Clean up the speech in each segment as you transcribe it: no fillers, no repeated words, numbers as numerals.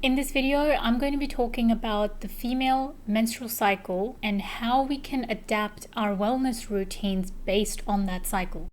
In this video, I'm going to be talking about the female menstrual cycle and how we can adapt our wellness routines based on that cycle.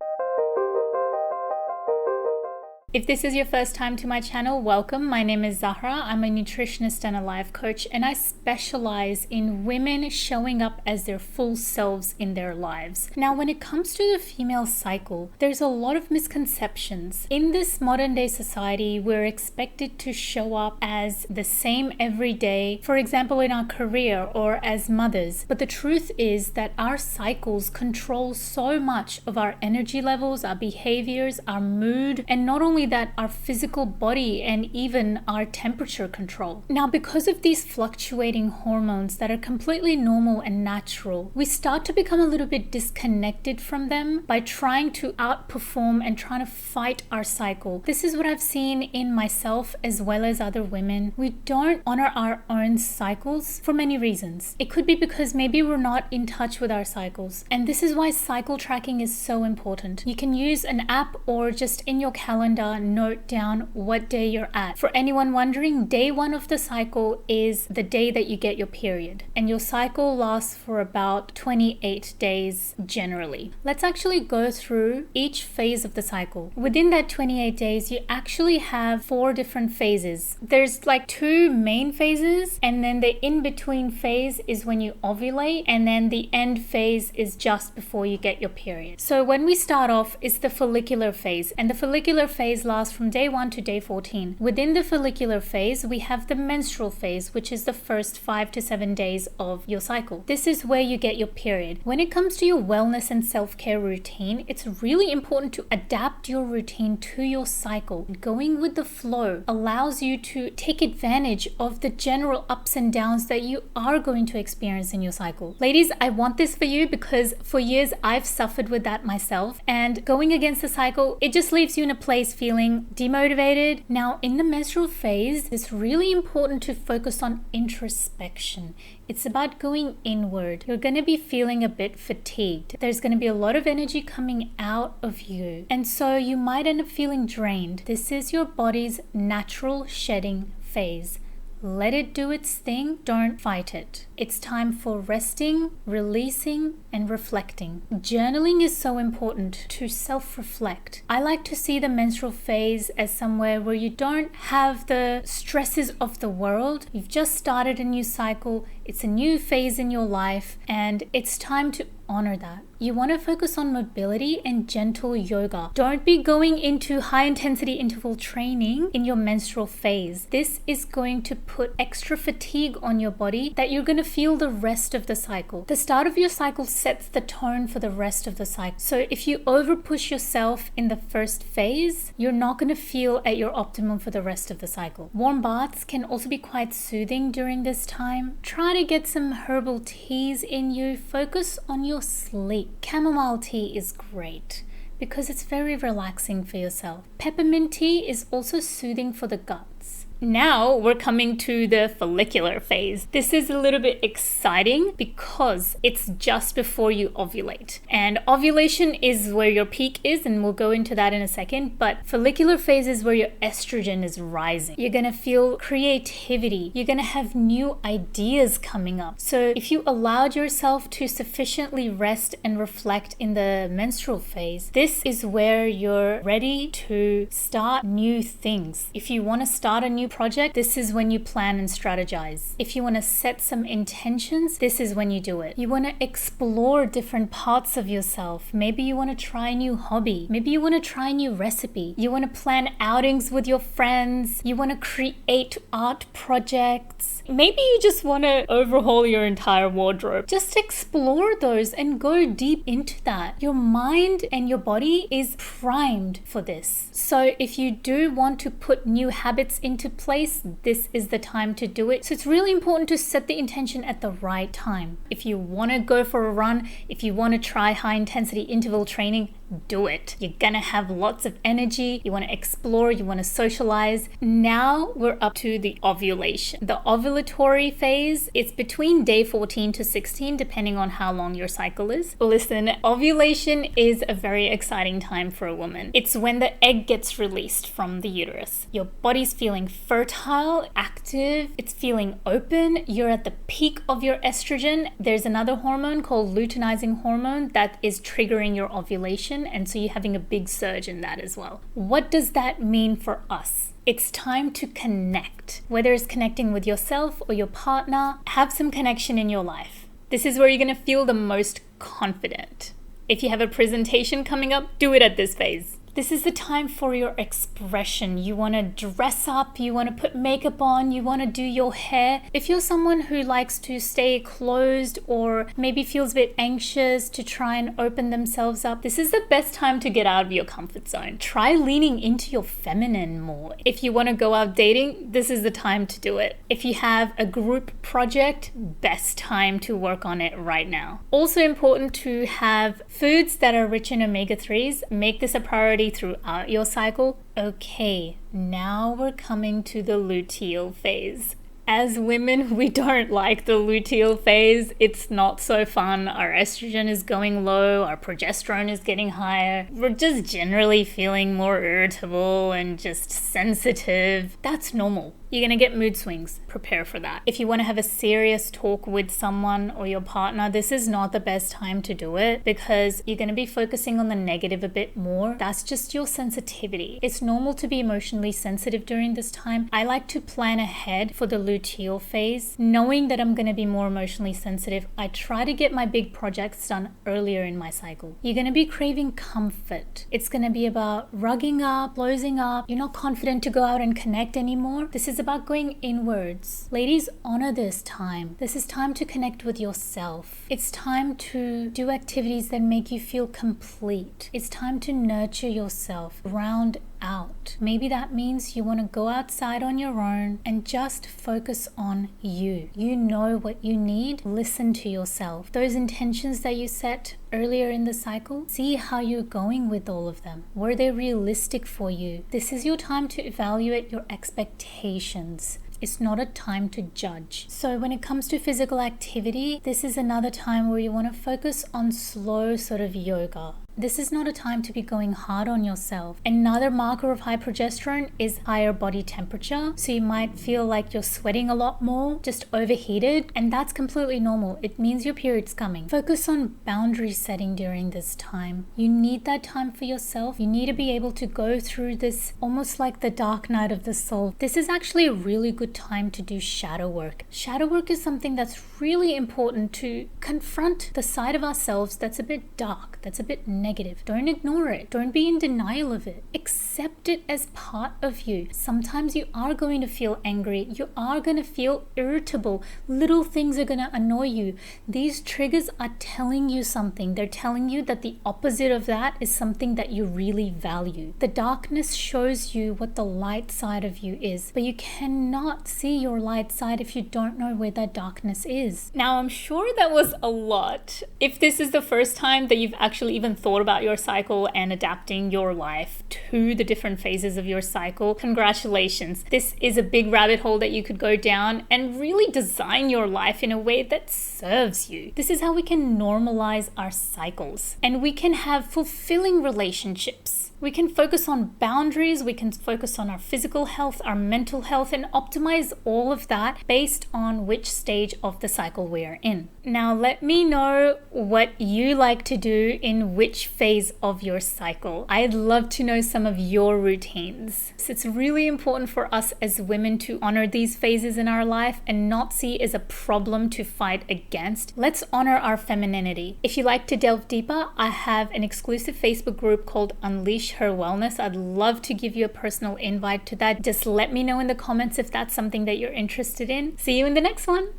If this is your first time to my channel, welcome. My name is Zahra. I'm a nutritionist and a life coach, and I specialize in women showing up as their full selves in their lives. Now, when it comes to the female cycle, there's a lot of misconceptions. In this modern day society, we're expected to show up as the same every day, for example, in our career or as mothers. But the truth is that our cycles control so much of our energy levels, our behaviors, our mood, and not only that, our physical body and even our temperature control. Now, because of these fluctuating hormones that are completely normal and natural, we start to become a little bit disconnected from them by trying to outperform and trying to fight our cycle. This is what I've seen in myself as well as other women. We don't honor our own cycles for many reasons. It could be because maybe we're not in touch with our cycles, and this is why cycle tracking is so important. You can use an app or just in your calendar note down what day you're at. For anyone wondering, day 1 of the cycle is the day that you get your period, and your cycle lasts for about 28 days generally. Let's actually go through each phase of the cycle. Within that 28 days, you actually have 4 different phases. There's like 2 main phases, and then the in-between phase is when you ovulate, and then the end phase is just before you get your period. So when we start off, it's the follicular phase, and the follicular phase lasts from day 1 to day 14. Within the follicular phase, we have the menstrual phase, which is the first 5 to 7 days of your cycle. This is where you get your period. When it comes to your wellness and self-care routine, it's really important to adapt your routine to your cycle. Going with the flow allows you to take advantage of the general ups and downs that you are going to experience in your cycle. Ladies, I want this for you because for years I've suffered with that myself, and going against the cycle, it just leaves you in a place feeling demotivated. Now, in the menstrual phase, it's really important to focus on introspection. It's about going inward. You're going to be feeling a bit fatigued. There's going to be a lot of energy coming out of you, and so you might end up feeling drained. This is your body's natural shedding phase. Let it do its thing. Don't fight it. It's time for resting, releasing, and reflecting. Journaling is so important to self-reflect. I like to see the menstrual phase as somewhere where you don't have the stresses of the world. You've just started a new cycle. It's a new phase in your life, and it's time to honor that. You want to focus on mobility and gentle yoga. Don't be going into high intensity interval training in your menstrual phase. This is going to put extra fatigue on your body that you're going to feel the rest of the cycle. The start of your cycle sets the tone for the rest of the cycle. So if you over push yourself in the first phase, you're not going to feel at your optimum for the rest of the cycle. Warm baths can also be quite soothing during this time. Try to get some herbal teas in you. Focus on your sleep. Chamomile tea is great because it's very relaxing for yourself. Peppermint tea is also soothing for the guts. Now we're coming to the follicular phase. This is a little bit exciting because it's just before you ovulate. And ovulation is where your peak is, and we'll go into that in a second. But follicular phase is where your estrogen is rising. You're going to feel creativity. You're going to have new ideas coming up. So if you allowed yourself to sufficiently rest and reflect in the menstrual phase, this is where you're ready to start new things. If you want to start a new project, this is when you plan and strategize. If you want to set some intentions, this is when you do it. You want to explore different parts of yourself. Maybe you want to try a new hobby. Maybe you want to try a new recipe. You want to plan outings with your friends. You want to create art projects. Maybe you just want to overhaul your entire wardrobe. Just explore those and go deep into that. Your mind and your body is primed for this. So if you do want to put new habits into place, this is the time to do it. So it's really important to set the intention at the right time. If you want to go for a run, if you want to try high intensity interval training, do it. You're gonna have lots of energy. You want to explore, you want to socialize. Now we're up to the ovulation. The ovulatory phase, it's between day 14 to 16, depending on how long your cycle is. Listen, ovulation is a very exciting time for a woman. It's when the egg gets released from the uterus. Your body's feeling fertile, active, it's feeling open. You're at the peak of your estrogen. There's another hormone called luteinizing hormone that is triggering your ovulation, and so you're having a big surge in that as well. What does that mean for us? It's time to connect. Whether it's connecting with yourself or your partner, have some connection in your life. This is where you're going to feel the most confident. If you have a presentation coming up, do it at this phase. This is the time for your expression. You want to dress up, you want to put makeup on, you want to do your hair. If you're someone who likes to stay closed or maybe feels a bit anxious to try and open themselves up, this is the best time to get out of your comfort zone. Try leaning into your feminine more. If you want to go out dating, this is the time to do it. If you have a group project, best time to work on it right now. Also important to have foods that are rich in omega-3s. Make this a priority throughout your cycle. Okay, now we're coming to the luteal phase. As women, we don't like the luteal phase. It's not so fun. Our estrogen is going low, our progesterone is getting higher. We're just generally feeling more irritable and just sensitive. That's normal. You're gonna get mood swings. Prepare for that. If you want to have a serious talk with someone or your partner, this is not the best time to do it because you're gonna be focusing on the negative a bit more. That's just your sensitivity. It's normal to be emotionally sensitive during this time. I like to plan ahead for the luteal phase. Knowing that I'm gonna be more emotionally sensitive, I try to get my big projects done earlier in my cycle. You're gonna be craving comfort. It's gonna be about rugging up, closing up. You're not confident to go out and connect anymore. This is about going inwards. Ladies, honor this time. This is time to connect with yourself. It's time to do activities that make you feel complete. It's time to nurture yourself, round out. Maybe that means you want to go outside on your own and just focus on you. You know what you need. Listen to yourself. Those intentions that you set earlier in the cycle, see how you're going with all of them. Were they realistic for you? This is your time to evaluate your expectations. It's not a time to judge. So when it comes to physical activity, this is another time where you want to focus on slow sort of yoga. This is not a time to be going hard on yourself. Another marker of high progesterone is higher body temperature. So you might feel like you're sweating a lot more, just overheated, and that's completely normal. It means your period's coming. Focus on boundary setting during this time. You need that time for yourself. You need to be able to go through this almost like the dark night of the soul. This is actually a really good time to do shadow work. Shadow work is something that's really important to confront the side of ourselves that's a bit dark, that's a bit negative. Don't ignore it. Don't be in denial of it. Accept it as part of you. Sometimes you are going to feel angry. You are going to feel irritable. Little things are going to annoy you. These triggers are telling you something. They're telling you that the opposite of that is something that you really value. The darkness shows you what the light side of you is, but you cannot see your light side if you don't know where that darkness is. Now, I'm sure that was a lot. If this is the first time that you've actually even thought about your cycle and adapting your life to the different phases of your cycle, congratulations. This is a big rabbit hole that you could go down and really design your life in a way that serves you. This is how we can normalize our cycles and we can have fulfilling relationships. We can focus on boundaries, we can focus on our physical health, our mental health, and optimize all of that based on which stage of the cycle we are in. Now, let me know what you like to do in which phase of your cycle. I'd love to know some of your routines. So it's really important for us as women to honor these phases in our life and not see as a problem to fight against. Let's honor our femininity. If you like to delve deeper, I have an exclusive Facebook group called Unleash Her Wellness. I'd love to give you a personal invite to that. Just let me know in the comments if that's something that you're interested in. See you in the next one.